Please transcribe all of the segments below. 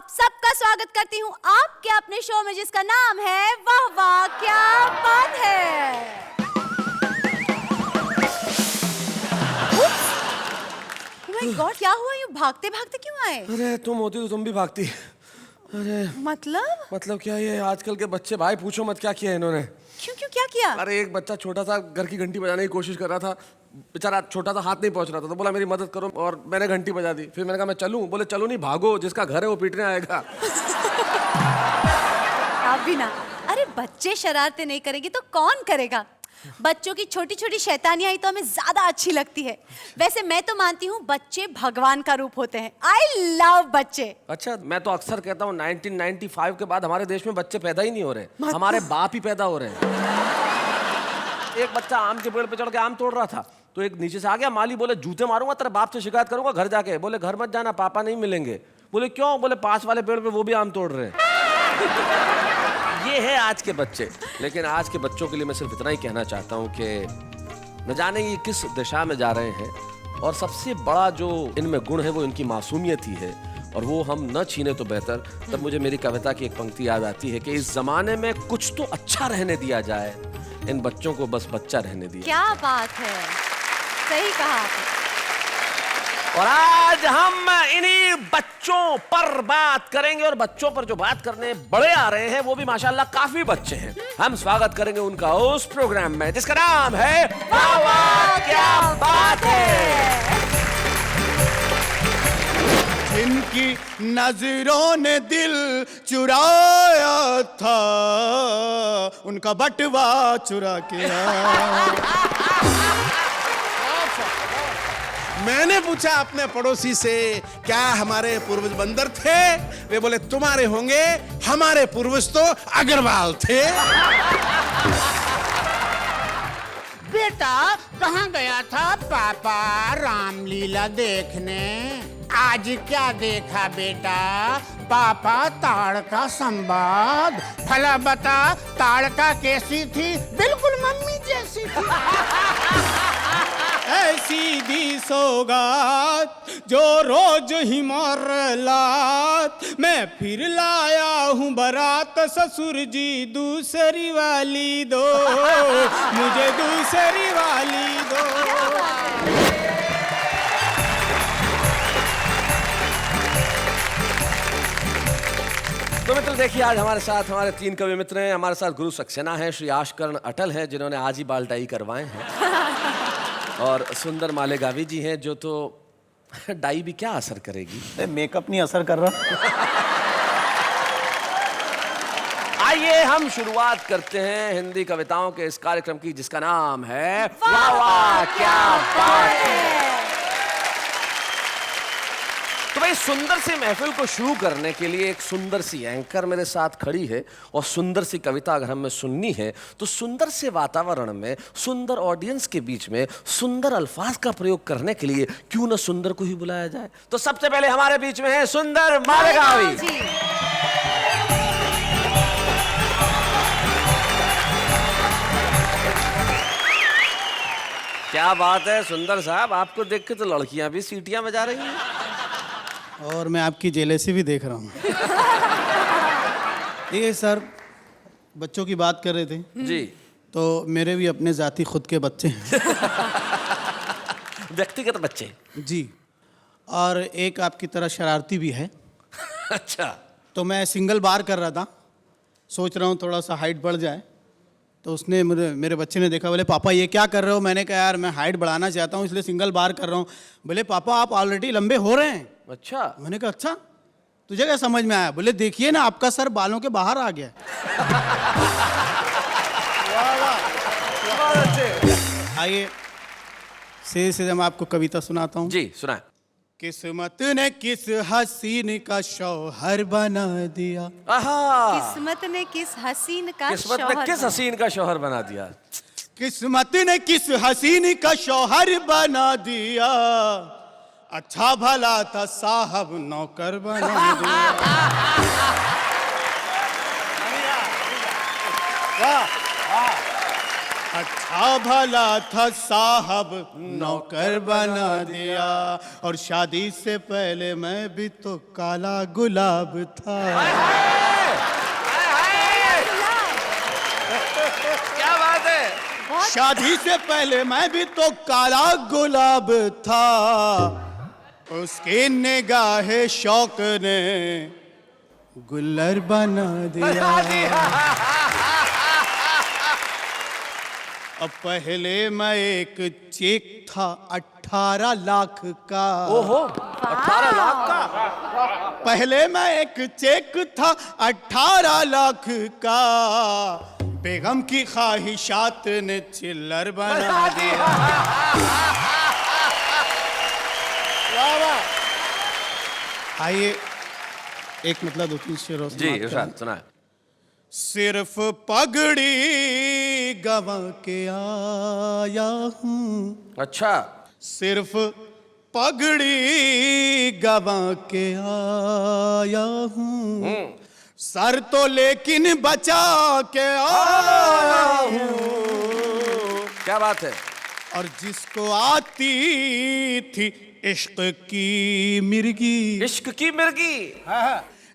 सबका स्वागत करती हूँ आपके अपने शो में जिसका नाम है वाह वाह क्या बात है। ओह गॉड, क्या हुआ? यूँ भागते भागते क्यों आए? अरे तुम होती तो तुम भी भागती। अरे मतलब क्या, ये आजकल के बच्चे भाई पूछो मत क्या किया इन्होंने। क्यों क्यों क्या किया? अरे एक बच्चा छोटा सा घर की घंटी बजाने की कोशिश कर रहा था, बेचारा छोटा सा हाथ नहीं पहुंच रहा था, तो बोला मेरी मदद करो और मैंने घंटी बजा दी। फिर मैंने कहा मैं चलूं, बोले चलो नहीं भागो, जिसका घर है वो पीटने आएगा। आप भी ना, अरे बच्चे शरारतें नहीं करेंगे तो कौन करेगा? बच्चों की छोटी छोटी शैतानियां ही तो हमें ज्यादा अच्छी लगती है। वैसे मैं तो मानती हूँ बच्चे भगवान का रूप होते हैं। आई लव बच्चे। अच्छा, मैं तो अक्सर कहता हूँ 1995 के बाद हमारे देश में बच्चे पैदा ही नहीं हो रहे, हमारे बाप ही पैदा हो रहे हैं। एक बच्चा आम के पेड़ पे चढ़ के आम तोड़ रहा था, तो एक नीचे से आ गया माली, बोले जूते मारूंगा, तेरे बाप से शिकायत करूंगा घर जाके। बोले घर मत जाना, पापा नहीं मिलेंगे। बोले क्यों? बोले पास वाले पेड़ पे वो भी आम तोड़ रहे हैं। ये है आज के बच्चे। लेकिन आज के बच्चों के लिए मैं सिर्फ इतना ही कहना चाहता हूँ कि न जाने ये किस दिशा में जा रहे हैं, और सबसे बड़ा जो इनमें गुण है वो इनकी मासूमियत ही है, और वो हम न छीने तो बेहतर। तब मुझे मेरी कविता की एक पंक्ति याद आती है कि इस जमाने में कुछ तो अच्छा रहने दिया जाए, इन बच्चों को बस बच्चा रहने दिया। क्या बात है, सही कहा आपने। और आज हम इन्हीं बच्चों पर बात करेंगे, और बच्चों पर जो बात करने बड़े आ रहे हैं वो भी माशाल्लाह काफी बच्चे हैं। हम स्वागत करेंगे उनका उस प्रोग्राम में जिसका नाम है वाह वाह क्या बात है। जिनकी नजरों ने दिल चुराया था, उनका बटवा चुरा के मैंने पूछा अपने पड़ोसी से, क्या हमारे पूर्वज बंदर थे? वे बोले तुम्हारे होंगे, हमारे पूर्वज तो अग्रवाल थे। बेटा कहाँ गया था पापा रामलीला देखने? आज क्या देखा बेटा? पापा ताड़का संवाद। फला बता, ताड़का कैसी थी? बिल्कुल मम्मी जैसी थी। ऐसी दी सौगात जो रोज ही मार लात, मैं फिर लाया हूँ बारात, ससुर जी दूसरी वाली दो, मुझे दूसरी वाली दो। तो मित्र देखिए, आज हमारे साथ हमारे 3 कवि मित्र हैं। हमारे साथ गुरु सक्सेना है, श्री आशकर्ण अटल है जिन्होंने आज ही बाल डाई करवाए हैं, और सुंदर मालेगावी जी हैं जो तो डाई भी क्या असर करेगी, मेकअप नहीं असर कर रहा। आइए हम शुरुआत करते हैं हिंदी कविताओं के इस कार्यक्रम की जिसका नाम है वाह वाह क्या बात है। तो भाई, सुंदर सी महफिल को शुरू करने के लिए एक सुंदर सी एंकर मेरे साथ खड़ी है, और सुंदर सी कविता अगर हमें सुननी है तो सुंदर से वातावरण में, सुंदर ऑडियंस के बीच में सुंदर अल्फाज का प्रयोग करने के लिए क्यों न सुंदर को ही बुलाया जाए। तो सबसे पहले हमारे बीच में है सुंदर मालेगावी। क्या बात है सुंदर साहब, आपको देख के तो लड़कियां भी सीटियां बजा रही हैं। और मैं आपकी जेलेसी भी देख रहा हूँ। ये सर, बच्चों की बात कर रहे थे जी, तो मेरे भी अपने जाती खुद के बच्चे हैं। व्यक्तिगत बच्चे जी, और एक आपकी तरह शरारती भी है। अच्छा, तो मैं सिंगल बार कर रहा था, सोच रहा हूँ थोड़ा सा हाइट बढ़ जाए, तो उसने मेरे बच्चे ने देखा, बोले पापा ये क्या कर रहे हो? मैंने कहा यार मैं हाइट बढ़ाना चाहता हूँ इसलिए सिंगल बार कर रहा हूँ। बोले पापा आप ऑलरेडी लंबे हो रहे हैं। अच्छा। मैंने कहा अच्छा, तुझे क्या समझ में आया? बोले देखिए ना, आपका सर बालों के बाहर आ गया। आइए सीधे सीधे मैं आपको कविता सुनाता हूँ। जी सुनाए। किस्मत ने किस हसीन का शौहर बना दिया। किस्मत ने किस हसीन का किस्मत ने किस हसीन का शौहर बना दिया। किस्मत ने किस हसीन का शौहर बना दिया, अच्छा भला था साहब नौकर बना दिया। अच्छा भला था साहब नौकर बना दिया, और शादी से पहले मैं भी तो काला गुलाब था। क्या बात है। शादी से पहले मैं भी तो काला गुलाब था, उसकी निगाहे शौक ने गुल्लर बना दिया। अब पहले मैं एक चेक था 18 लाख का। ओहो, 18 लाख का। पहले मैं एक चेक था 18 लाख का, बेगम की ख्वाहिशात ने चिल्लर बना दिया। वाह वाह। आइए एक मतलब 2-3 शेरों जी इरशाद सुनाए। सिर्फ पगड़ी गवा के आया हूँ। अच्छा। सिर्फ पगड़ी गवा के आया हूँ, सर तो लेकिन बचा के आया हूँ। क्या बात है। और जिसको आती थी इश्क की मिर्गी, इश्क की मिर्गी।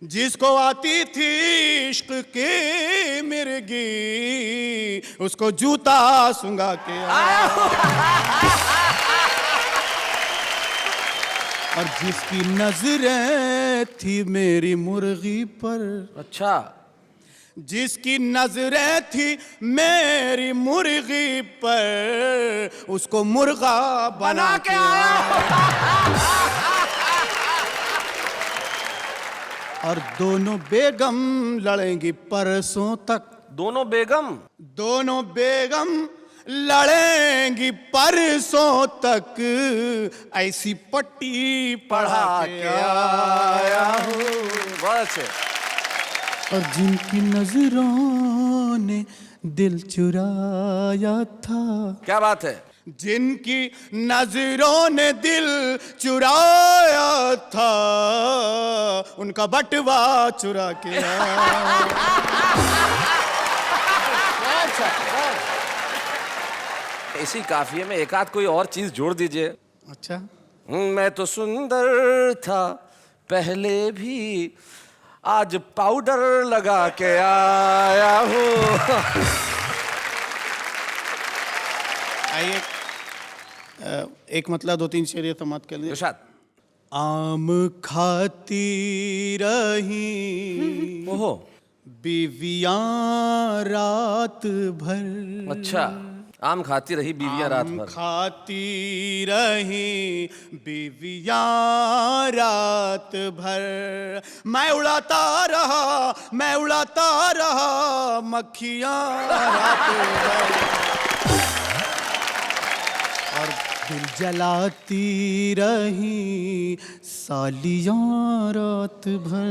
जिसको आती थी इश्क की मिर्गी, उसको जूता सुंगा के आया। और जिसकी नजरें थी मेरी मुर्गी पर, अच्छा। जिसकी नजरें थी मेरी मुर्गी पर, उसको मुर्गा बना के आया। और दोनों बेगम लड़ेंगी परसों तक। दोनों बेगम। दोनों बेगम लड़ेंगी परसों तक, ऐसी पट्टी पढ़ा के आया हूँ। बहुत अच्छे। और जिनकी नजरों ने दिल चुराया था। क्या बात है। जिनकी नजरों ने दिल चुराया था, उनका बटवा चुरा के आया। इसी काफिये में एक आध कोई और चीज जोड़ दीजिए। अच्छा। मैं तो सुंदर था पहले भी, आज पाउडर लगा के आया हूँ। आइए एक मतलब 2-3 शेर समाप्त कर लीजिए। इरशाद। आम खाती रही ओहो। बीवियां रात भर। अच्छा, आम खाती रही बीवियां रात आम भर। खाती रही बीवियां रात भर, मैं उड़ाता रहा मक्खियां रात भर। और दिल जलाती रही सालियां रात भर।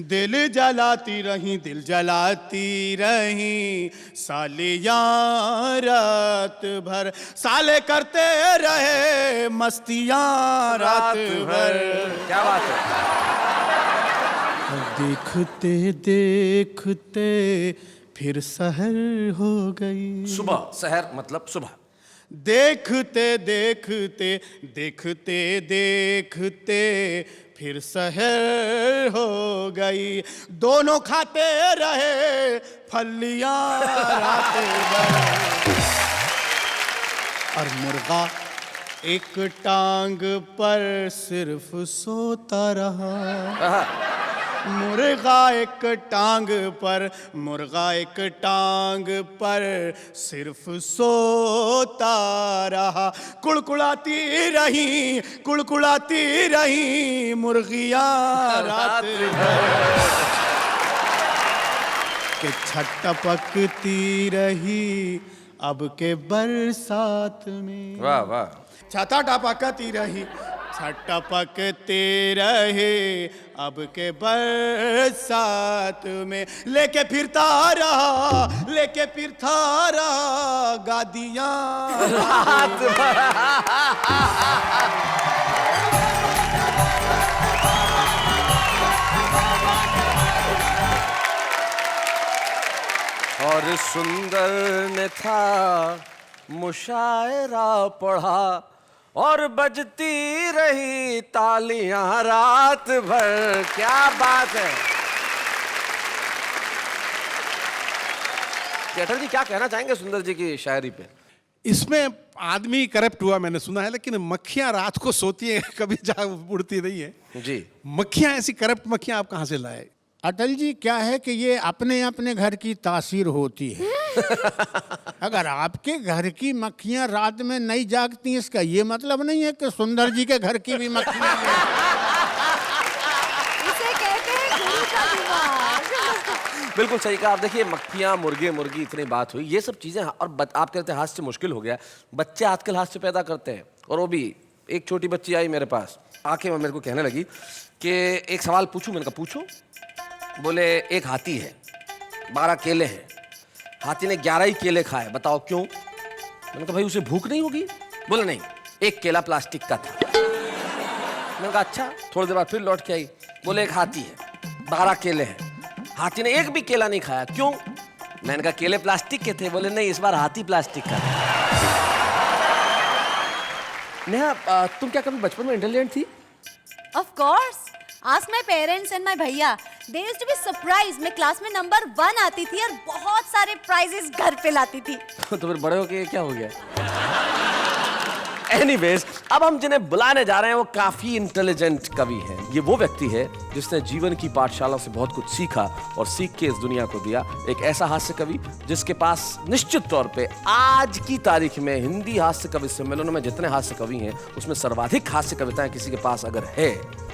दिल जलाती रही सालियां रात भर। साले करते रहे मस्तियां रात भर। क्या बात है। देखते देखते फिर सहर हो गई। सुबह, सहर मतलब सुबह। देखते फिर सहर हो गई। दोनों खाते रहे फलियां रात भर। और मुर्गा एक टांग पर सिर्फ सोता रहा। मुर्गा एक टांग पर सिर्फ सोता रहा। कुड़कुड़ाती रही मुर्गियां रात भर। के छटपकती रही अब के बरसात में। वाह वाह। छाता टपकती रही छटपकते रहे अब के बरसात में। लेके फिरता रहा गादियां रात भर। और और सुंदर ने था मुशायरा पढ़ा और बजती रही तालियां रात भर। क्या बात है। अटल जी क्या कहना चाहेंगे सुंदर जी की शायरी पे? इसमें आदमी करप्ट हुआ मैंने सुना है, लेकिन मक्खियां रात को सोती हैं, कभी उड़ती नहीं है जी। मक्खियां, ऐसी करप्ट मक्खियां आप कहां से लाए? अटल जी क्या है कि ये अपने अपने घर की तासीर होती है। अगर आपके घर की मक्खियां रात में नहीं जागती, इसका ये मतलब नहीं है कि सुंदर जी के घर की भी मक्खियां इसे कहते हैं गुरु का दिमाग। बिल्कुल सही कहा आप। देखिए मक्खियां, मुर्गे, मुर्गी, इतनी बात हुई, ये सब चीजें। और आप कहते हैं हास्य मुश्किल हो गया। बच्चे आजकल हास्य पैदा करते हैं। और वो भी एक छोटी बच्ची आई मेरे पास, आके मेरे को कहने लगी कि एक सवाल पूछूं। मैंने कहा पूछो। बोले एक हाथी है, 12 केले हैं, हाथी ने 11 ही केले खाए, बताओ क्यों? मैंने कहा भाई उसे भूख नहीं होगी। बोले नहीं, एक केला प्लास्टिक का था। मैंने कहा अच्छा। थोड़ी देर बाद फिर लौट के आई, बोले एक हाथी है, 12 केले हैं, हाथी ने एक भी केला नहीं खाया, क्यों? मैंने कहा केले प्लास्टिक के थे। बोले नहीं, इस बार हाथी प्लास्टिक का था। नेहा, तुम क्या कभी बचपन में इंटेलिजेंट थी? Of course. Ask my parents and my भैया. They used to be surprised. मैं क्लास में नंबर 1 आती थी और बहुत सारे प्राइजेस घर पे लाती थी। तो फिर बड़े होके क्या हो गया? Anyways, अब हम जिन्हें बुलाने जा रहे हैं वो काफी इंटेलिजेंट कवि हैं। ये वो व्यक्ति है जिसने जीवन की पाठशाला से बहुत कुछ सीखा और सीख के इस दुनिया को दिया। एक ऐसा हास्य कवि जिसके पास निश्चित तौर पे आज की तारीख में हिंदी हास्य कवि सम्मेलनों में जितने हास्य कवि हैं उसमें सर्वाधिक हास्य कविताएं किसी के पास अगर है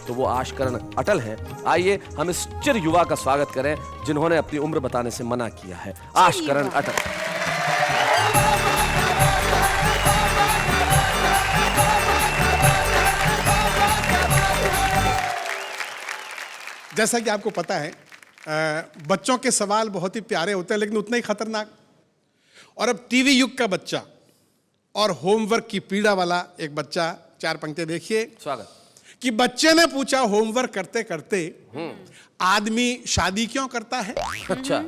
तो वो आशकरण अटल हैं। आइए हम इस चिर युवा का स्वागत करें जिन्होंने अपनी उम्र बताने से मना किया है। आशकरण अटल। जैसा कि आपको पता है, बच्चों के सवाल बहुत ही प्यारे होते हैं लेकिन उतने ही खतरनाक। और अब टीवी युग का बच्चा और होमवर्क की पीड़ा वाला एक बच्चा, 4 पंक्तियां देखिए। स्वागत। कि बच्चे ने पूछा होमवर्क करते करते, आदमी शादी क्यों करता है? अच्छा।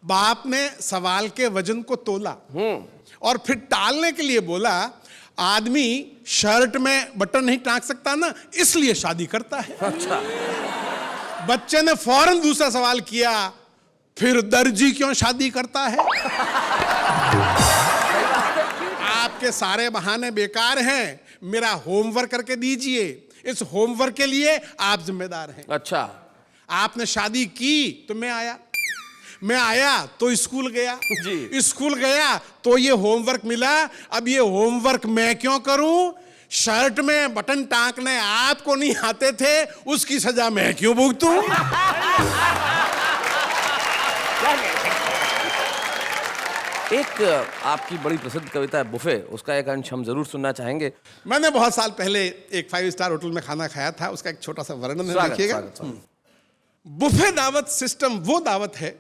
बाप ने सवाल के वजन को तोला और फिर टालने के लिए बोला, आदमी शर्ट में बटन नहीं टांग सकता ना, इसलिए शादी करता है। अच्छा। बच्चे ने फौरन दूसरा सवाल किया, फिर दर्जी क्यों शादी करता है? आपके सारे बहाने बेकार हैं, मेरा होमवर्क करके दीजिए। इस होमवर्क के लिए आप जिम्मेदार हैं। अच्छा। आपने शादी की तो मैं आया तो स्कूल गया जी। स्कूल गया तो ये होमवर्क मिला। अब ये होमवर्क मैं क्यों करूं? शर्ट में बटन टांकने आपको नहीं आते थे, उसकी सजा मैं क्यों भुगतूं? एक आपकी बड़ी प्रसिद्ध कविता है बुफे, उसका एक अंश हम जरूर सुनना चाहेंगे। मैंने बहुत साल पहले एक 5 स्टार होटल में खाना खाया था, उसका एक छोटा सा वर्णन देखिएगा। बुफे दावत सिस्टम वो दावत है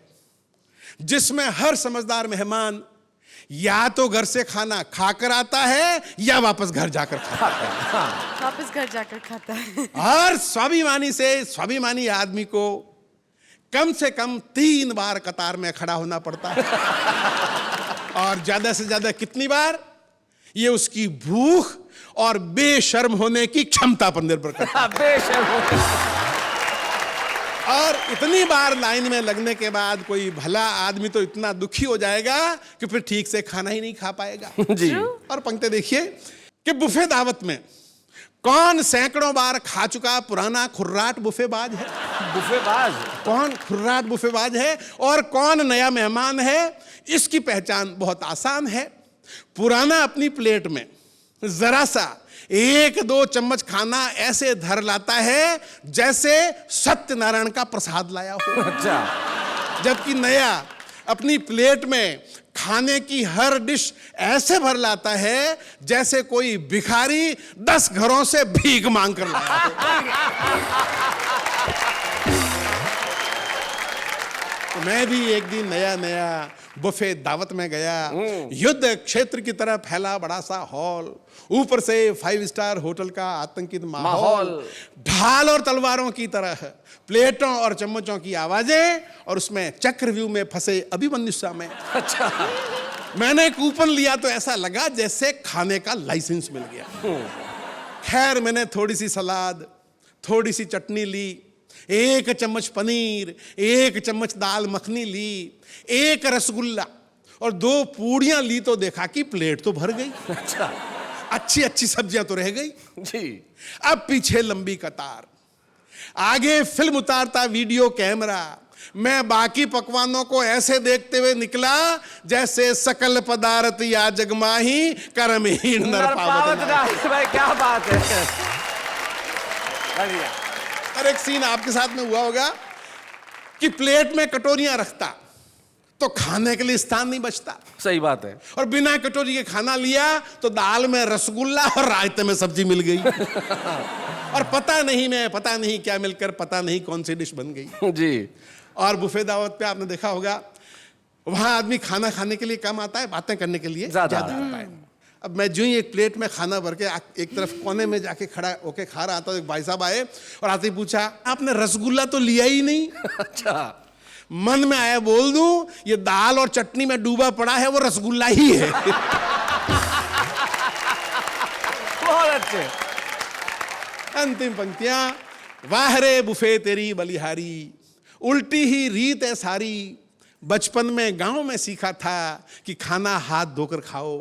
जिसमें हर समझदार मेहमान या तो घर से खाना खाकर आता है या वापस घर जाकर खाता है। वापस घर जाकर खाता है। हर स्वाभिमानी आदमी को कम से कम 3 बार कतार में खड़ा होना पड़ता है। और ज्यादा से ज्यादा कितनी बार, ये उसकी भूख और बेशर्म होने की क्षमता पर निर्भर करता है। बेशर्म। और इतनी बार लाइन में लगने के बाद कोई भला आदमी तो इतना दुखी हो जाएगा कि फिर ठीक से खाना ही नहीं खा पाएगा। जी। और पंक्ति देखिए कि बुफे दावत में कौन सैकड़ों बार खा चुका पुराना खुर्राट बुफेबाज है? बुफेबाज। कौन खुर्राट बुफेबाज है और कौन नया मेहमान है? इसकी पहचान बहुत आसान है। पुराना अपनी प्लेट में जरा सा 1-2 चम्मच खाना ऐसे धर लाता है जैसे सत्यनारायण का प्रसाद लाया हो। अच्छा। जबकि नया अपनी प्लेट में खाने की हर डिश ऐसे भर लाता है जैसे कोई भिखारी 10 घरों से भीख मांग कर लाया हो। तो मैं भी एक दिन नया नया बुफे दावत में गया। युद्ध क्षेत्र की तरह फैला बड़ा सा हॉल, ऊपर से 5 स्टार होटल का आतंकित माहौल, ढाल और तलवारों की तरह प्लेटों और चम्मचों की आवाजें, और उसमें चक्रव्यूह में फंसे अभिमन्यु स्वामी। अच्छा। मैंने कूपन लिया तो ऐसा लगा जैसे खाने का लाइसेंस मिल गया। खैर मैंने थोड़ी सी सलाद, थोड़ी सी चटनी ली, 1 चम्मच पनीर, 1 चम्मच दाल मखनी ली, 1 रसगुल्ला और 2 पूड़ियां ली तो देखा कि प्लेट तो भर गई। अच्छा। अच्छी अच्छी सब्जियां तो रह गई जी। अब पीछे लंबी कतार, आगे फिल्म उतारता वीडियो कैमरा। मैं बाकी पकवानों को ऐसे देखते हुए निकला जैसे सकल पदार्थ या जगमाही कर्महीन नर पावत नहीं। भाई क्या बात है। बढ़िया। और एक सीन आपके साथ में हुआ होगा कि प्लेट में कटोरियां रखता तो खाने के लिए स्थान नहीं बचता। सही बात है। और बिना कटोरी के खाना लिया तो दाल में रसगुल्ला और रायते में सब्जी मिल गई। और पता नहीं क्या मिलकर पता नहीं कौन सी डिश बन गई। जी। और बुफे दावत पे आपने देखा होगा वहां आदमी खाना खाने के लिए कम आता है, बातें करने के लिए ज्यादा आता है। अब मैं जो ही एक प्लेट में खाना भर के एक तरफ कोने में जाके खड़ा होके खा रहा था, एक भाई साहब आए और आते ही पूछा, आपने रसगुल्ला तो लिया ही नहीं। अच्छा। मन में आया बोल दूं, ये दाल और चटनी में डूबा पड़ा है वो रसगुल्ला ही है। बहुत अच्छे। अंतिम पंक्तियां, वाह रे बुफे तेरी बलिहारी, उल्टी ही रीत है सारी, बचपन में गांव में सीखा था कि खाना हाथ धोकर खाओ,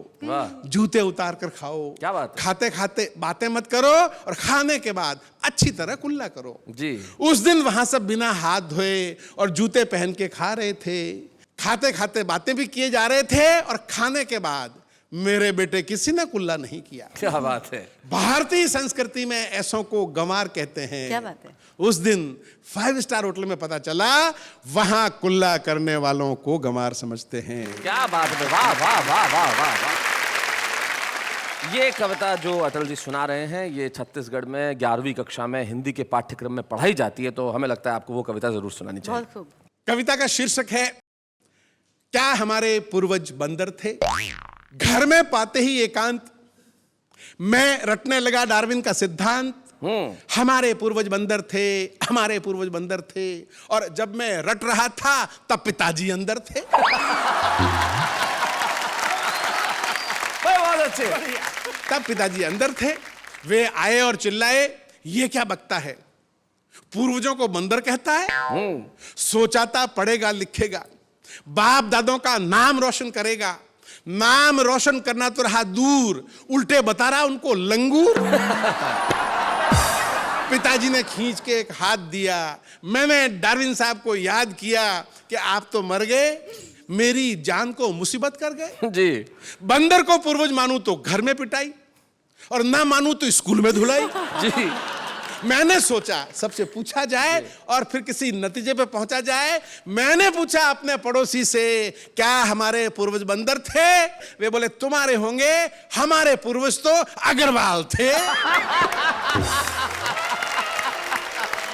जूते उतार कर खाओ। क्या बात है? खाते खाते बातें मत करो और खाने के बाद अच्छी तरह कुल्ला करो। जी। उस दिन वहां सब बिना हाथ धोए और जूते पहन के खा रहे थे, खाते खाते बातें भी किए जा रहे थे और खाने के बाद मेरे बेटे किसी ने कुल्ला नहीं किया। क्या बात है। भारतीय संस्कृति में ऐसों को गंवार कहते हैं। क्या बात है। उस दिन 5 स्टार होटल में पता चला वहां कुल्ला करने वालों को गंवार समझते हैं। क्या बात है। वाह वाह वाह वाह वाह वाह। ये कविता जो अटल जी सुना रहे हैं, ये छत्तीसगढ़ में 11वीं कक्षा में हिंदी के पाठ्यक्रम में पढ़ाई जाती है, तो हमें लगता है आपको वो कविता जरूर सुनानी चाहिए। बहुत खूब। कविता का शीर्षक है, क्या हमारे पूर्वज बंदर थे। घर में पाते ही एकांत मैं रटने लगा डार्विन का सिद्धांत। हमारे पूर्वज बंदर थे, हमारे पूर्वज बंदर थे, और जब मैं रट रहा था तब पिताजी अंदर थे। बहुत अच्छे। तब पिताजी अंदर थे, वे आए और चिल्लाए, ये क्या बकता है, पूर्वजों को बंदर कहता है। सोचा था पढ़ेगा लिखेगा, बाप दादों का नाम रोशन करेगा, नाम रोशन करना तो रहा दूर, उल्टे बता रहा उनको लंगूर। पिताजी ने खींच के एक हाथ दिया। मैंने डार्विन साहब को याद किया कि आप तो मर गए, मेरी जान को मुसीबत कर गए। जी। बंदर को पूर्वज मानू तो घर में पिटाई और ना मानू तो स्कूल में धुलाई। जी। मैंने सोचा सबसे पूछा जाए और फिर किसी नतीजे पे पहुंचा जाए। मैंने पूछा अपने पड़ोसी से, क्या हमारे पूर्वज बंदर थे। वे बोले तुम्हारे होंगे, हमारे पूर्वज तो अग्रवाल थे।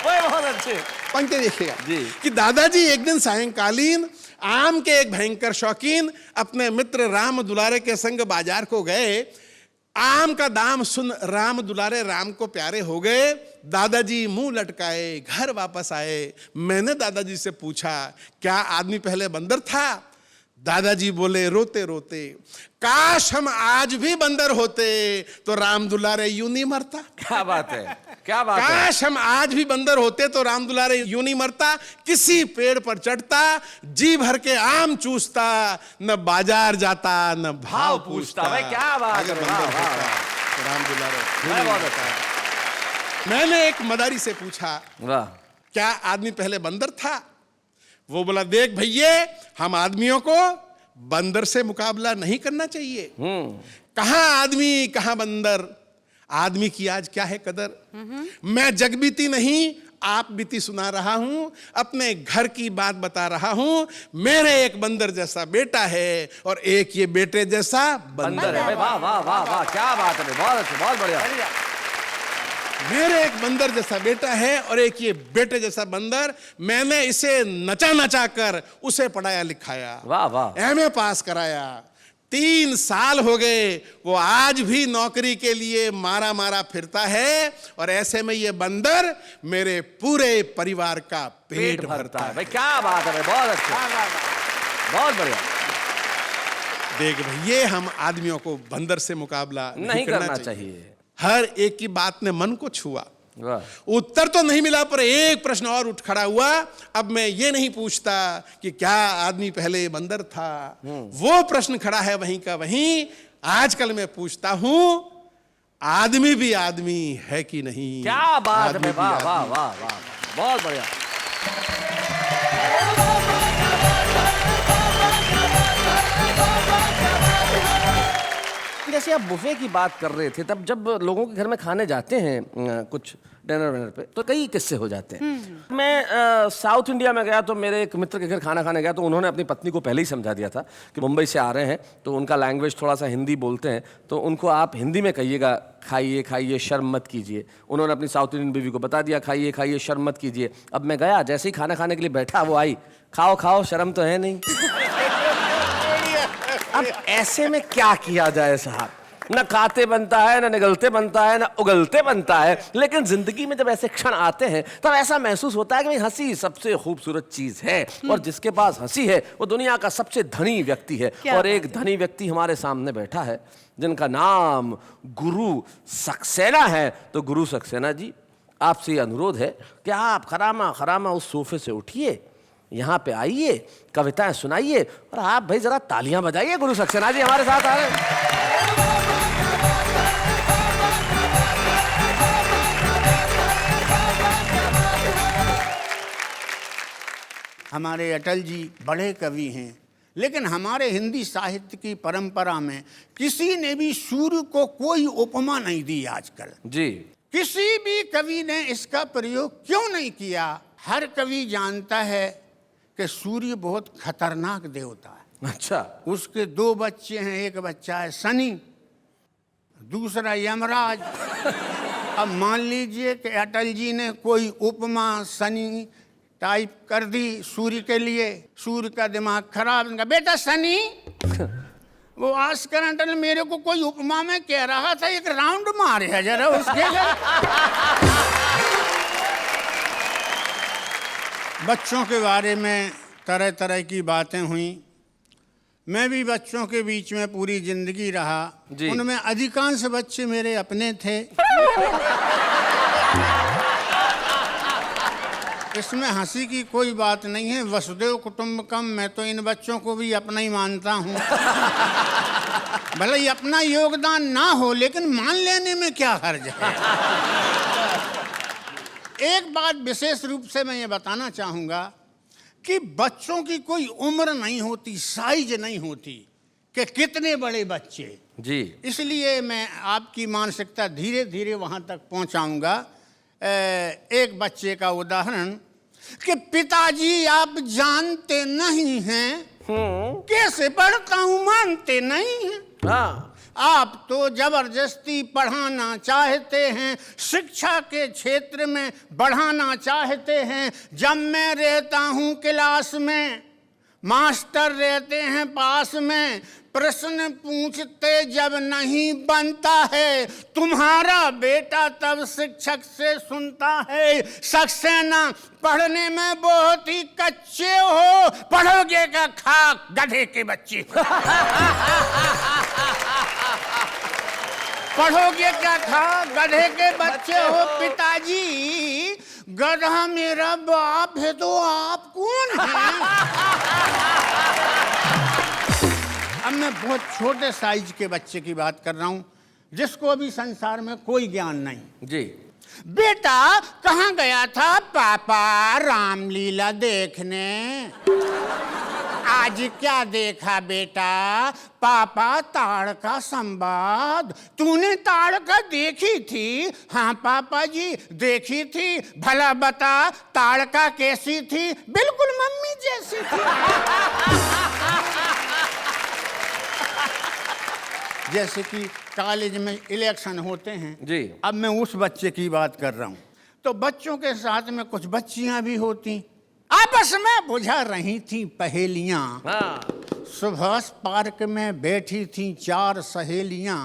बहुत अच्छे। पंक्ति देखिएगा जी। कि दादाजी एक दिन सायंकालीन आम के एक भयंकर शौकीन अपने मित्र राम दुलारे के संग बाजार को गए। आम का दाम सुन राम दुलारे राम को प्यारे हो गए। दादाजी मुंह लटकाए घर वापस आए। मैंने दादाजी से पूछा, क्या आदमी पहले बंदर था। दादाजी बोले रोते रोते, काश हम आज भी बंदर होते तो राम दुलारे यूं नहीं मरता। क्या बात है। क्या बात है। काश हम आज भी बंदर होते तो राम दुलारे यूं नहीं मरता, किसी पेड़ पर चढ़ता, जी भर के आम चूसता, न बाजार जाता न भाव पूछता। भाई क्या बात है। राम दुलारे बहुत अच्छा। मैंने एक मदारी से पूछा, वाह। क्या आदमी पहले बंदर था। वो बोला, देख भैया, हम आदमियों को बंदर से मुकाबला नहीं करना चाहिए। कहां आदमी कहां बंदर, आदमी की आज क्या है कदर। मैं जगबीती नहीं आप बीती सुना रहा हूं, अपने घर की बात बता रहा हूं। मेरे एक बंदर जैसा बेटा है और एक ये बेटे जैसा बंदर है। वाह वाह वाह वाह, क्या बात है। बहुत अच्छे, बहुत बढ़िया। मेरे एक बंदर जैसा बेटा है और एक ये बेटे जैसा बंदर। मैंने इसे नचा नचा कर उसे पढ़ाया लिखाया, वाह वाह, एमए पास कराया। 3 साल हो गए, वो आज भी नौकरी के लिए मारा मारा फिरता है और ऐसे में ये बंदर मेरे पूरे परिवार का पेट भरता है। भाई क्या बात है भाई, बहुत अच्छा, बहुत बढ़िया। देख भाई, ये हम आदमियों को बंदर से मुकाबला नहीं करना चाहिए। हर एक की बात ने मन को छुआ। वाह, उत्तर तो नहीं मिला, पर एक प्रश्न और उठ खड़ा हुआ। अब मैं ये नहीं पूछता कि क्या आदमी पहले बंदर था, वो प्रश्न खड़ा है वहीं का वहीं। आजकल मैं पूछता हूं, आदमी भी आदमी है कि नहीं? क्या बात आदमी है, भी वाह आदमी। वाह वाह वाह, बहुत बढ़िया। जैसे आप बुफे की बात कर रहे थे, तब जब लोगों के घर में खाने जाते हैं कुछ डिनर विनर पे, तो कई किस्से हो जाते हैं। मैं साउथ इंडिया में गया तो मेरे एक मित्र के घर खाना खाने गया, तो उन्होंने अपनी पत्नी को पहले ही समझा दिया था कि मुंबई से आ रहे हैं तो उनका लैंग्वेज थोड़ा सा हिंदी बोलते हैं, तो उनको आप हिंदी में कहिएगा खाइए खाइए शर्म मत कीजिए। उन्होंने अपनी साउथ इंडियन बीवी को बता दिया खाइए खाइए शर्म मत कीजिए। अब मैं गया, जैसे ही खाना खाने के लिए बैठा, वो आई, खाओ खाओ शर्म तो है नहीं। अब ऐसे में क्या किया जाए साहब? न खाते बनता है, न निगलते बनता है, न उगलते बनता है। लेकिन जिंदगी में जब ऐसे क्षण आते हैं तब ऐसा महसूस होता है कि भाई हंसी सबसे खूबसूरत चीज है, और जिसके पास हंसी है वो दुनिया का सबसे धनी व्यक्ति है। और एक धनी व्यक्ति हमारे सामने बैठा है जिनका नाम गुरु सक्सेना है। तो गुरु सक्सेना जी, आपसे ये अनुरोध है कि आप खरामा खरामा उस सोफे से उठिए, यहाँ पे आइए, कविताएं सुनाइए, और आप भाई जरा तालियां बजाइए। गुरु सक्सेना जी हमारे साथ आ रहे हैं। हमारे अटल जी बड़े कवि हैं, लेकिन हमारे हिंदी साहित्य की परंपरा में किसी ने भी सूर्य को कोई उपमा नहीं दी आजकल जी। किसी भी कवि ने इसका प्रयोग क्यों नहीं किया? हर कवि जानता है कि सूर्य बहुत खतरनाक देवता है। अच्छा, उसके 2 बच्चे हैं, एक बच्चा है शनि, दूसरा यमराज। अब मान लीजिए कि अटल जी ने कोई उपमा शनि टाइप कर दी सूर्य के लिए, सूर्य का दिमाग खराब, बेटा शनि वो आस्कर अटल मेरे को कोई उपमा में कह रहा था, एक राउंड मारे है जरा उसके घर। बच्चों के बारे में तरह तरह की बातें हुई। मैं भी बच्चों के बीच में पूरी जिंदगी रहा, उनमें अधिकांश बच्चे मेरे अपने थे। इसमें हंसी की कोई बात नहीं है, वसुदेव कुटुंबकम। मैं तो इन बच्चों को भी अपना ही मानता हूँ। भले ही अपना योगदान ना हो, लेकिन मान लेने में क्या हर्ज है। एक बात विशेष रूप से मैं ये बताना चाहूँगा कि बच्चों की कोई उम्र नहीं होती, साइज नहीं होती कि कितने बड़े बच्चे जी। इसलिए मैं आपकी मानसिकता धीरे धीरे वहाँ तक पहुँचाऊँगा। एक बच्चे का उदाहरण कि पिताजी आप जानते नहीं हैं कैसे पढ़ता हूँ, मानते नहीं हैं। हाँ, आप तो जबरदस्ती पढ़ाना चाहते हैं, शिक्षा के क्षेत्र में बढ़ाना चाहते हैं। जब मैं रहता हूँ क्लास में, मास्टर रहते हैं पास में, प्रश्न पूछते जब नहीं बनता है, तुम्हारा बेटा तब शिक्षक से सुनता है, सक्सेना पढ़ने में बहुत ही कच्चे हो, पढ़ोगे का खाक गधे के बच्चे। पढ़ोगे क्या खाक गधे के बच्चे हो। पिताजी गधा मेरा बाप है तो आप कौन हैं? अब मैं बहुत छोटे साइज के बच्चे की बात कर रहा हूं जिसको अभी संसार में कोई ज्ञान नहीं। जी। बेटा कहाँ गया था? पापा रामलीला देखने। आज क्या देखा बेटा? पापा ताड़का संवाद। तूने ताड़का देखी थी? हाँ पापा जी देखी थी। भला बता ताड़का कैसी थी? बिल्कुल मम्मी जैसी थी। जैसे कि कॉलेज में इलेक्शन होते हैं जी। अब मैं उस बच्चे की बात कर रहा हूँ। तो बच्चों के साथ में कुछ बच्चियां भी होती, आपस में बुझा रही थी पहेलियां। हाँ। सुभाष पार्क में बैठी थी 4 सहेलियां।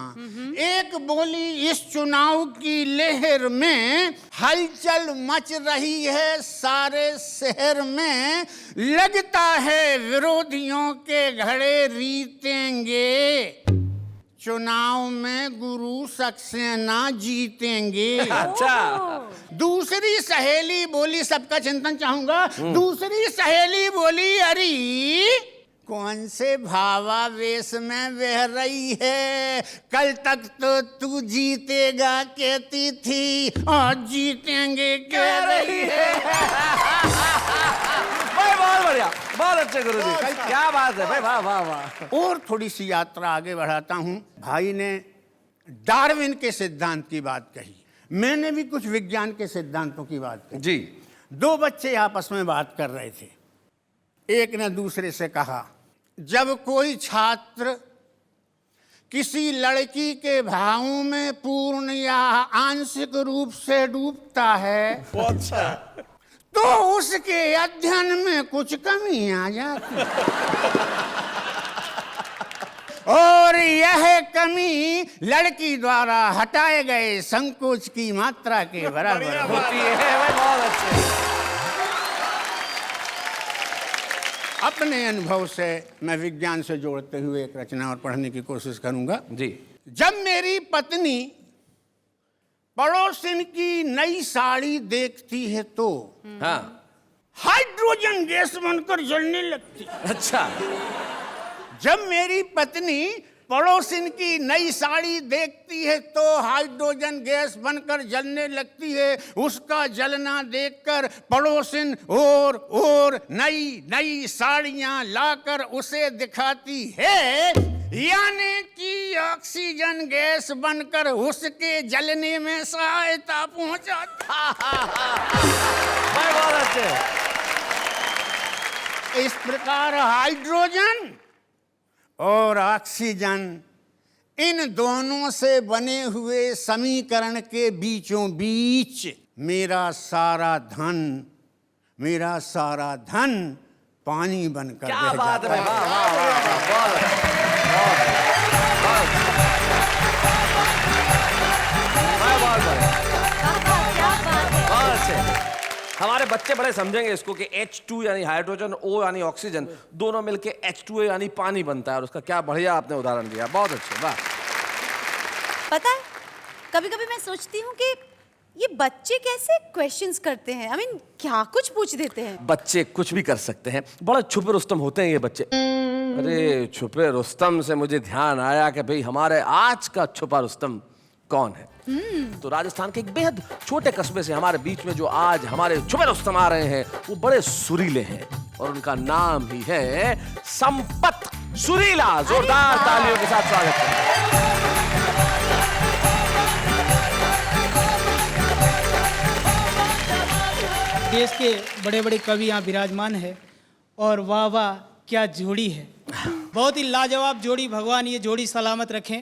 एक बोली, इस चुनाव की लहर में हलचल मच रही है सारे शहर में, लगता है विरोधियों के घड़े रीतेंगे, चुनाव में गुरु सक्सेना जीतेंगे। अच्छा। दूसरी सहेली बोली, सबका चिंतन चाहूंगा। दूसरी सहेली बोली, अरे कौन से भावावेश में बह रही है, कल तक तो तू जीतेगा कहती थी, आज जीतेंगे कह रही है। भाई बहुत बढ़िया, बहुत अच्छे गुरुजी, क्या बात है भाई, वाह वाह वाह। और थोड़ी सी यात्रा आगे बढ़ाता हूं। भाई ने डार्विन के सिद्धांत की बात कही, मैंने भी कुछ विज्ञान के सिद्धांतों की बात कही जी। 2 बच्चे आपस में बात कर रहे थे। एक ने दूसरे से कहा, जब कोई छात्र किसी लड़की के भावों में पूर्ण या आंशिक रूप से डूबता है तो उसके अध्ययन में कुछ कमी आ जाती और यह कमी लड़की द्वारा हटाए गए संकोच की मात्रा के बराबर होती है भाई, बहुत अच्छे। अपने अनुभव से मैं विज्ञान से जोड़ते हुए एक रचना और पढ़ने की कोशिश करूंगा जी। जब मेरी पत्नी पड़ोसिन की नई साड़ी देखती है तो हाँ। हाइड्रोजन गैस बनकर जलने लगती। अच्छा। जब मेरी पत्नी पड़ोसिन की नई साड़ी देखती है तो हाइड्रोजन गैस बनकर जलने लगती है। उसका जलना देखकर पड़ोसिन और नई नई साड़ियां लाकर उसे दिखाती है, यानी कि ऑक्सीजन गैस बनकर उसके जलने में सहायता पहुंचाती। भाई बहुत अच्छे। इस प्रकार हाइड्रोजन और ऑक्सीजन, इन दोनों से बने हुए समीकरण के बीचों बीच मेरा सारा धन पानी बनकर क्या रह बात जाता है, वाह वाह वाह, बहुत अच्छे। हमारे बच्चे बड़े समझेंगे इसको कि H2 यानी हाइड्रोजन, O यानी ऑक्सीजन, दोनों मिलके H2A यानी पानी बनता है, और उसका क्या बढ़िया आपने उदाहरण दिया, बहुत अच्छे, वाह। पता है, कभी कभी मैं सोचती हूँ कि ये बच्चे कैसे क्वेश्चंस करते हैं। क्या कुछ पूछ देते हैं। बच्चे कुछ भी कर सकते हैं, बड़े छुपे रुस्तम होते हैं ये बच्चे। अरे छुपे रुस्तम से मुझे ध्यान आया कि भाई हमारे आज का छुपा रुस्तम कौन है। तो राजस्थान के एक बेहद छोटे कस्बे से हमारे बीच में जो आज हमारे छुपे रुस्तम आ रहे हैं वो बड़े सुरीले हैं, और उनका नाम ही है संपत सुरीला। जोरदार तालियों के साथ स्वागत करें। देश के बड़े बड़े कवि यहाँ विराजमान है, और वाह वाह क्या जोड़ी है, बहुत ही लाजवाब जोड़ी। भगवान ये जोड़ी सलामत रखें।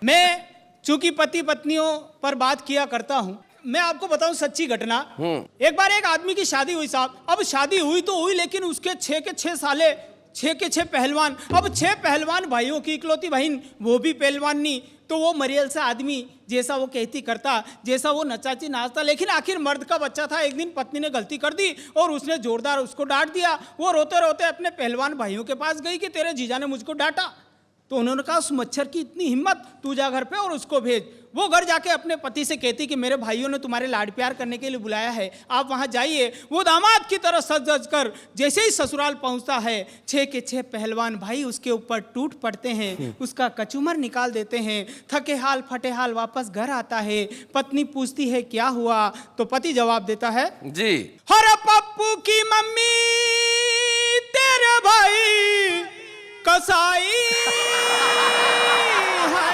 मैं चूंकि पति पत्नियों पर बात किया करता हूँ, मैं आपको बताऊं सच्ची घटना। एक बार एक आदमी की शादी हुई साहब। अब शादी हुई तो हुई, लेकिन उसके 6 के 6 साले, 6 के 6 पहलवान। अब 6 पहलवान भाइयों की इकलौती बहन, वो भी पहलवान नहीं, तो वो मरियल सा आदमी, जैसा वो कहती करता, जैसा वो नचाची नाचता। लेकिन आखिर मर्द का बच्चा था। एक दिन पत्नी ने गलती कर दी और उसने जोरदार उसको डांट दिया। वो रोते रोते अपने पहलवान भाइयों के पास गई कि तेरे जीजा ने मुझको डांटा। तो उन्होंने कहा, उस मच्छर की इतनी हिम्मत, तू जा घर पे और उसको भेज। वो घर जाके अपने पति से कहती कि मेरे भाइयों ने तुम्हारे लाड प्यार करने के लिए बुलाया है, आप वहां जाइए। वो दामाद की तरह सज सज कर जैसे ही ससुराल पहुंचता है, 6 के 6 पहलवान भाई उसके ऊपर टूट पड़ते हैं, उसका कचूमर निकाल देते हैं। थके हाल फटे हाल वापस घर आता है। पत्नी पूछती है क्या हुआ, तो पति जवाब देता है जी, हर पप्पू की मम्मी तेरे भाई कसाई है,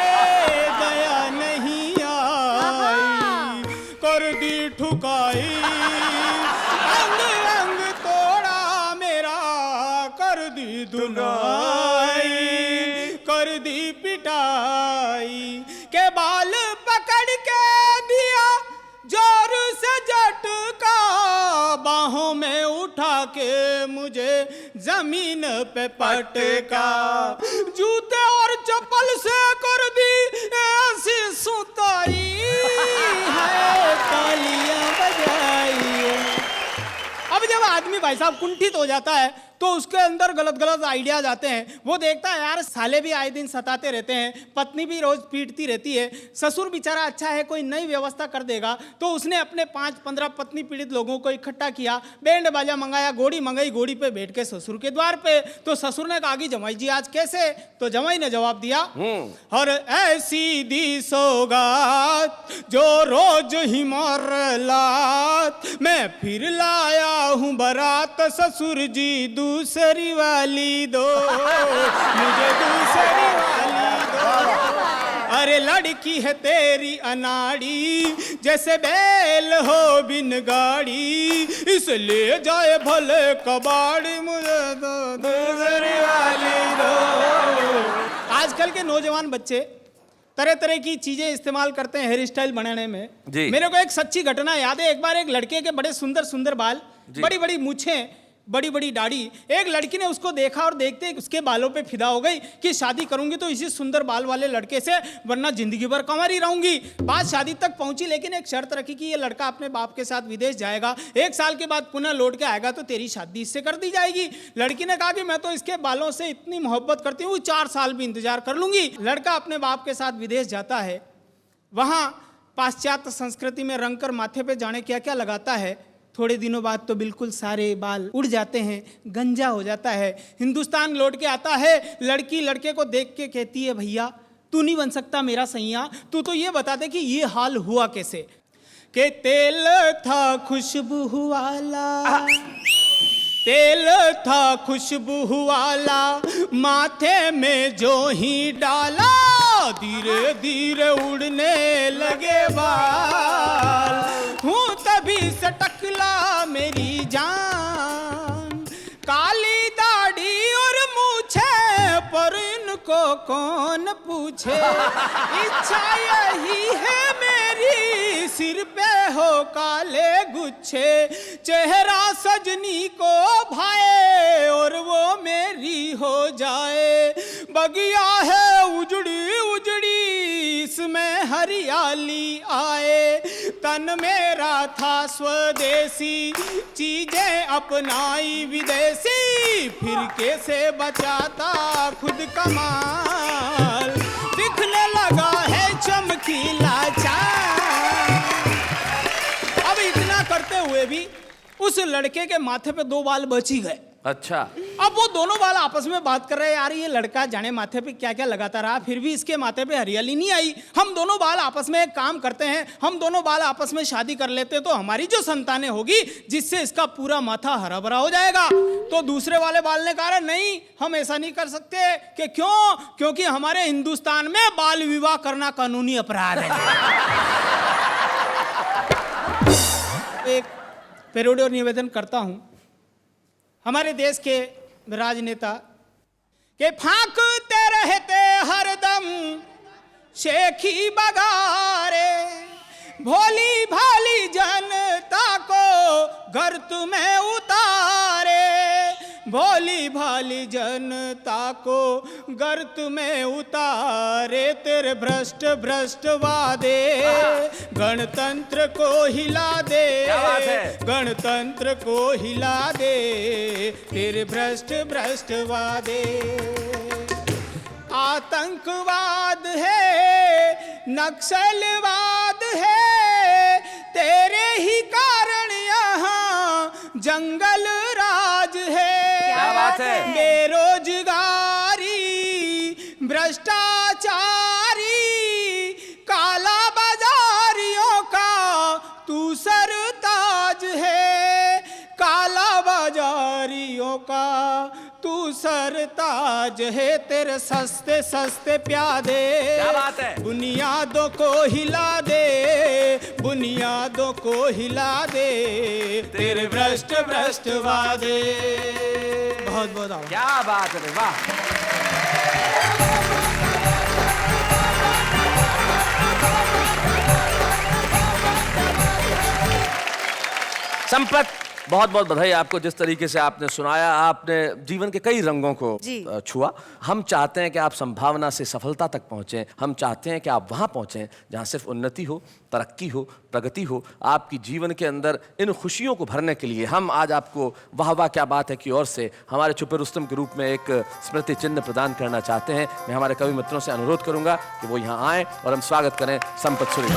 दया नहीं आई, कर दी ठुकाई, अंग अंग तोड़ा मेरा, कर दी धुनाई, कर दी पिटाई। मुझे जमीन पे पटका, जूते और चप्पल से कर दी ऐसी सुताई है, तालियां बजाई। अब जब आदमी भाई साहब कुंठित हो जाता है तो उसके अंदर गलत गलत आइडियाज आते हैं। वो देखता है यार साले भी आए दिन सताते रहते हैं, पत्नी भी रोज पीटती रहती है, ससुर बेचारा अच्छा है कोई नई व्यवस्था कर देगा। तो उसने अपने 5-15 पत्नी पीड़ित लोगों को इकट्ठा किया, बैंड बाजा मंगाया, घोड़ी मंगाई, घोड़ी पे बैठ के ससुर के द्वार पे। तो ससुर ने कहा कि जमाई जी आज कैसे? तो जमाई ने जवाब दिया, और ऐसी दी सौगात जो रोज ही मार लात, मैं फिर लाया हूँ बारात ससुर जी दूसरी वाली दो, मुझे दूसरी वाली दो। अरे लड़की है तेरी अनाड़ी, जैसे बैल हो बिन गाड़ी, इसलिए जाए भले कबाड़ी, मुझे दो दूसरी वाली दो। आजकल के नौजवान बच्चे तरह तरह की चीजें इस्तेमाल करते हैं हेयर स्टाइल बनाने में। मेरे को एक सच्ची घटना याद है। एक बार एक लड़के के बड़े सुंदर सुंदर बाल, बड़ी बड़ी मूछें, बड़ी बड़ी दाढ़ी। एक लड़की ने उसको देखा और देखते ही उसके बालों पे फिदा हो गई कि शादी करूंगी तो इसी सुंदर बाल वाले लड़के से, वरना जिंदगी भर कंवारी रहूंगी। बात शादी तक पहुंची, लेकिन एक शर्त रखी कि ये लड़का अपने बाप के साथ विदेश जाएगा, 1 साल के बाद पुनः लौट के आएगा तो तेरी शादी इससे कर दी जाएगी। लड़की ने कहा कि मैं तो इसके बालों से इतनी मोहब्बत करती हूँ, 4 साल भी इंतजार कर लूंगी। लड़का अपने बाप के साथ विदेश जाता है, वहां पाश्चात्य संस्कृति में रंग कर माथे पे जाने क्या क्या लगाता है। थोड़े दिनों बाद तो बिल्कुल सारे बाल उड़ जाते हैं, गंजा हो जाता है। हिंदुस्तान लौट के आता है, लड़की लड़के को देख के कहती है, भैया तू नहीं बन सकता मेरा सैया, तू तो ये बता दे कि ये हाल हुआ कैसे। के तेल था खुशबू वाला, तेल था खुशबू वाला, माथे में जो ही डाला, धीरे धीरे उड़ने लगे बाल, हूँ तभी से टकला मेरी जान, काली दाढ़ी और मूछे पर इनको कौन पूछे, इच्छा यही है मेरी सिर पे हो काले गुच्छे, चेहरा सजनी को भाए और वो मेरी हो जाए, बगिया है उजड़ी उजड़ी इसमें हरियाली आए, तन मेरा था स्वदेशी चीजें अपनाई विदेशी, फिर कैसे बचाता खुद कमाल, दिखने लगा है चमकीला चांद। अब इतना करते हुए भी उस लड़के के माथे पे 2 बाल बच ही गए। अच्छा, अब वो दोनों बाल आपस में बात कर रहे हैं, यार ये लड़का जाने माथे पे क्या क्या लगाता रहा, फिर भी इसके माथे पे हरियाली नहीं आई। हम दोनों बाल आपस में एक काम करते हैं, हम दोनों बाल आपस में शादी कर लेते तो हमारी जो संतानें होगी जिससे इसका पूरा माथा हरा भरा हो जाएगा। तो दूसरे वाले बाल ने कहा नहीं, हम ऐसा नहीं कर सकते। कि क्यों? क्योंकि हमारे हिंदुस्तान में बाल विवाह करना कानूनी अपराध है। एक पेरोडी और निवेदन करता हूं, हमारे देश के राजनेता के फांकते रहते हरदम शेखी बगारे, भोली भाली जनता को गर्त में उतारे, भोली भाली जनता को गर्त में उतारे, तेरे भ्रष्ट भ्रष्ट वादे गणतंत्र को हिला दे, गणतंत्र को हिला दे, तेरे भ्रष्ट भ्रष्ट वादे। आतंकवाद है, नक्सलवाद है, तेरे ही कारण यहाँ जंगल राज है। क्या बात है? बेरोजगारी, भ्रष्टाचारी, काला बाजारियों का तू सरताज है, काला बाजारियों का तू सरताज है, तेरे सस्ते सस्ते प्यादे क्या बात है? बुनियादों को हिला दे, बुनियादों को हिला दे, तेरे भ्रष्ट भ्रष्ट वादे। बहुत बहुत आभार। क्या बात है, वाह। संपत बहुत बहुत बधाई आपको। जिस तरीके से आपने सुनाया, आपने जीवन के कई रंगों को जी। छुआ। हम चाहते हैं कि आप संभावना से सफलता तक पहुंचें। हम चाहते हैं कि आप वहां पहुंचें जहां सिर्फ उन्नति हो, तरक्की हो, प्रगति हो। आपकी जीवन के अंदर इन खुशियों को भरने के लिए हम आज आपको वाह वाह क्या बात है की ओर से हमारे छुपे रुस्तम के रूप में एक स्मृति चिन्ह प्रदान करना चाहते हैं। मैं हमारे कवि मित्रों से अनुरोध करूंगा कि वो यहाँ आए और हम स्वागत करें संपत सूर्य।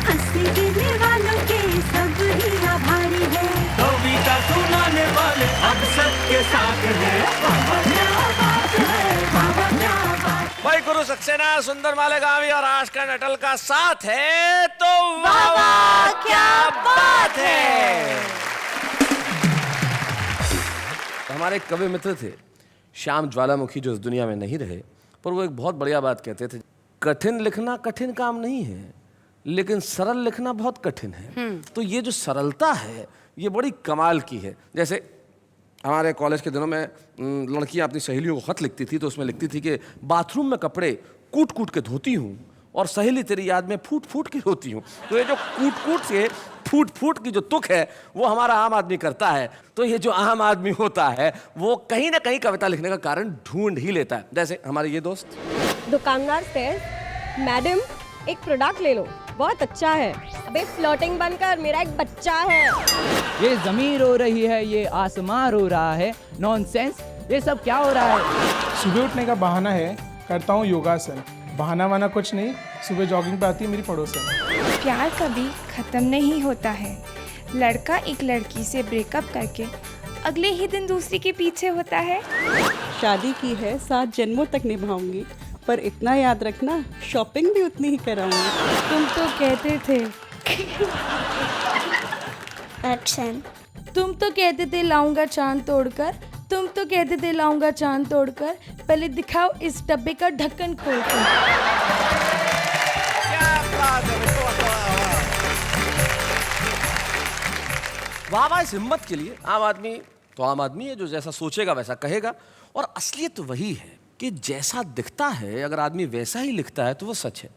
हंसी गिरने वालों के सब ही आभारी है, कविता सुनाने वाले अब सबके साथ हैं। भाई गुरु सक्सेना, सुंदर मालेगामी और आशकन अटल का साथ है तो वाह वाह क्या बात है। हमारे एक कवि मित्र थे श्याम ज्वालामुखी, जो इस दुनिया में नहीं रहे, पर वो एक बहुत बढ़िया बात कहते थे, कठिन लिखना कठिन काम नहीं है, लेकिन सरल लिखना बहुत कठिन है। तो ये जो सरलता है ये बड़ी कमाल की है। जैसे हमारे कॉलेज के दिनों में लड़कियां अपनी सहेलियों को खत लिखती थी, तो उसमें लिखती थी कि बाथरूम में कपड़े कूट कूट के धोती हूँ और सहेली तेरी याद में फूट फूट के रोती हूँ। तो ये जो कूट कूट से फूट फूट की जो तुक है वो हमारा आम आदमी करता है। तो ये जो आम आदमी होता है वो कहीं ना कहीं कविता लिखने का कारण ढूंढ ही लेता है। जैसे हमारे ये दोस्त दुकानदार से, मैडम एक प्रोडक्ट ले लो, बहुत अच्छा है। अबे फ्लोटिंग बनकर मेरा एक बच्चा है। ये जमीन रो रही है, ये आसमां रो रहा है, नॉनसेंस, ये सब क्या हो रहा है? सुबह उठने का बहाना है, करता हूँ योगासन। बहाना वाना कुछ नहीं, सुबह जॉगिंग पे आती है मेरी पड़ोसन। प्यार कभी खत्म नहीं होता है। लड़का एक लड़की से ब्रेकअप करके अगले ही दिन दूसरी के पीछे होता है। शादी की है 7 जन्मों तक निभाऊंगी, पर इतना याद रखना शॉपिंग भी उतनी ही कराऊंगी। तुम तो कहते थे एक्शन। तुम तो कहते थे लाऊंगा चांद तोड़कर, तुम तो कहते थे लाऊंगा चांद तोड़कर, पहले दिखाओ इस डब्बे का ढक्कन खोलकर। वाह वाह इस हिम्मत के लिए। आम आदमी तो आम आदमी है, जो जैसा सोचेगा वैसा कहेगा, और असलियत तो वही है कि जैसा दिखता है अगर आदमी वैसा ही लिखता है तो वो सच है।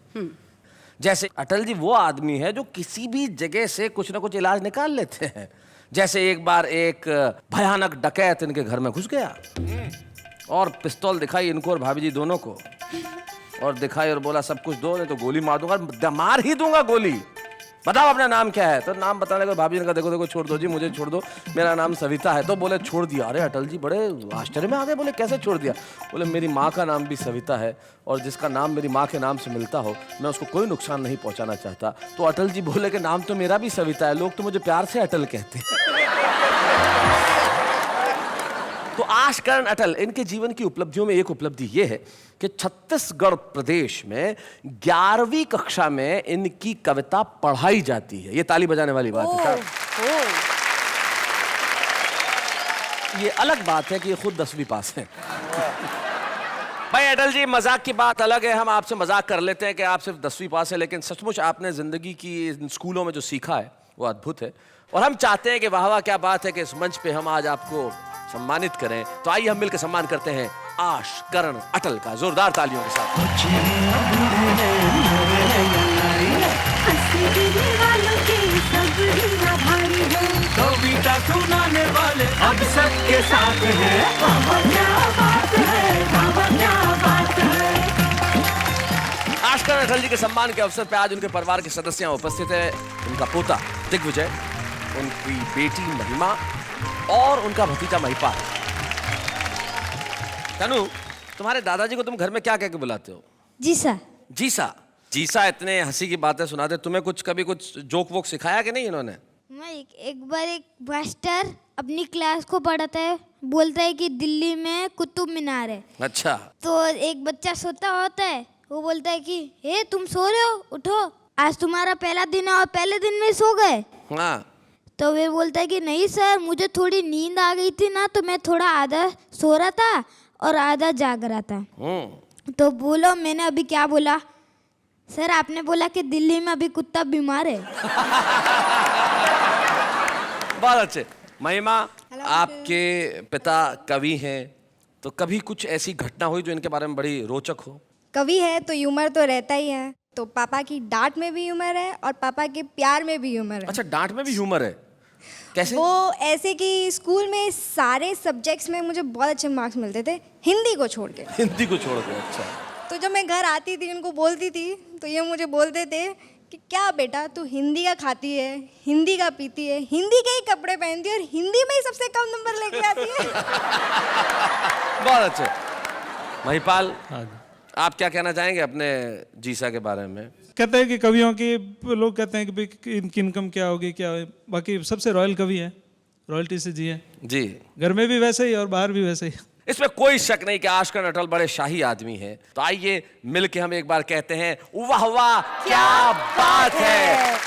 जैसे अटल जी वो आदमी है जो किसी भी जगह से कुछ ना कुछ इलाज निकाल लेते हैं। जैसे एक बार एक भयानक डकैत इनके घर में घुस गया और पिस्तौल दिखाई इनको और भाभी जी दोनों को, और दिखाई और बोला सब कुछ दो नहीं तो गोली मार दूंगा, मार ही दूंगा गोली, बताओ अपना नाम क्या है। तो नाम बताने का भाभी ने कहा देखो देखो छोड़ दो जी, मुझे छोड़ दो, मेरा नाम सविता है। तो बोले छोड़ दिया। अरे अटल जी बड़े आश्चर्य में आ गए, बोले कैसे छोड़ दिया? बोले मेरी माँ का नाम भी सविता है और जिसका नाम मेरी माँ के नाम से मिलता हो मैं उसको कोई नुकसान नहीं पहुँचाना चाहता। तो अटल जी बोले कि नाम तो मेरा भी सविता है, लोग तो मुझे प्यार से अटल कहते हैं। तो आशकरण अटल, इनके जीवन की उपलब्धियों में एक उपलब्धि ये है कि छत्तीसगढ़ प्रदेश में 11वीं कक्षा में इनकी कविता पढ़ाई जाती है। ये ताली बजाने वाली बात है। ये अलग बात है कि ये खुद 10वीं पास है। भाई अटल जी मजाक की बात अलग है, हम आपसे मजाक कर लेते हैं कि आप सिर्फ 10वीं पास है, लेकिन सचमुच आपने जिंदगी की इन स्कूलों में जो सीखा है वो अद्भुत है। और हम चाहते हैं कि वाह वाह क्या बात है कि इस मंच पे हम आज आपको सम्मानित करें। तो आइए हम मिलकर सम्मान करते हैं आशकरण अटल का जोरदार तालियों के साथ। कविता सुनाने वाले अब सबके साथ हैं। आशकरण अटल जी के सम्मान के अवसर पर आज उनके परिवार के सदस्य उपस्थित हैं। उनका पोता दिग्विजय, उनकी बेटी महिमा और उनका भतीजा महिपाल। तनु, तुम्हारे दादाजी को तुम घर में क्या कह के बुलाते हो? जीसा। जीसा। जीसा इतने हंसी की बातें सुनाते, तुम्हें कभी कुछ जोक वोक सिखाया कि नहीं इन्होंने? मैं एक बार एक मास्टर अपनी क्लास को पढ़ाता है, बोलता है कि दिल्ली में कुतुब मीनार है। अच्छा। तो एक बच्चा सोता होता है, वो बोलता है कि हे तुम सो रहे हो, उठो, आज तुम्हारा पहला दिन है और पहले दिन में सो गए। हाँ। तो वे बोलता है कि नहीं सर, मुझे थोड़ी नींद आ गई थी ना, तो मैं थोड़ा आधा सो रहा था और आधा जाग रहा था। तो बोलो मैंने अभी क्या बोला? सर आपने बोला कि दिल्ली में अभी कुत्ता बीमार है। बहुत अच्छे। महिमा, आपके पिता कवि हैं, तो कभी कुछ ऐसी घटना हुई जो इनके बारे में बड़ी रोचक हो? कवि है तो ह्यूमर तो रहता ही है। तो पापा की डांट में भी ह्यूमर है और पापा के प्यार में भी ह्यूमर है। अच्छा, डांट में भी ह्यूमर है, कैसे? वो ऐसे कि स्कूल में सारे सब्जेक्ट्स में मुझे बहुत अच्छे मार्क्स मिलते थे, हिंदी को छोड़ के। हिंदी को छोड़ के? अच्छा। तो जब मैं घर आती थी उनको बोलती थी तो ये मुझे बोलते थे कि क्या बेटा तू हिंदी का खाती है, हिंदी का पीती है, हिंदी के ही कपड़े पहनती है और हिंदी में ही सबसे कम नंबर लेके आती है। बहुत अच्छे। महिपाल, आप क्या कहना चाहेंगे अपने जीसा के बारे में? कहते हैं कि कवियों की, लोग कहते हैं कि भाई इनकी इनकम क्या होगी, क्या है। बाकी सबसे रॉयल कवि है, रॉयल्टी से जिए जी। घर में भी वैसे ही और बाहर भी वैसे ही। इसमें कोई शक नहीं कि आशकर अटल बड़े शाही आदमी हैं। तो आइए मिल के हम एक बार कहते हैं वाह वाह क्या बात है।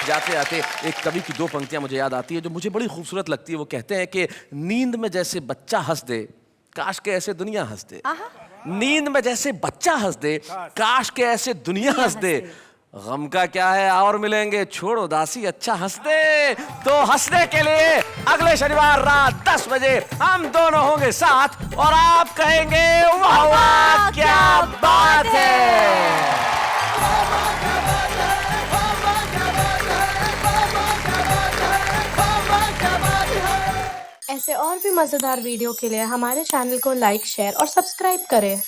जाते जाते एक कवि की दो पंक्तियां मुझे याद आती है जो मुझे बड़ी खूबसूरत लगती है। वो कहते हैं कि नींद में जैसे बच्चा हंस दे, काश के ऐसे दुनिया हंस दे। नींद में जैसे बच्चा हंस दे, काश के ऐसे दुनिया हंस दे। गम का क्या है, और मिलेंगे, छोड़ उदासी, अच्छा हंस दे। तो हंसने के लिए अगले शनिवार रात 10 बजे हम दोनों होंगे साथ और आप कहेंगे वाह वाह क्या बात है। ऐसे और भी मज़ेदार वीडियो के लिए हमारे चैनल को लाइक, शेयर और सब्सक्राइब करें।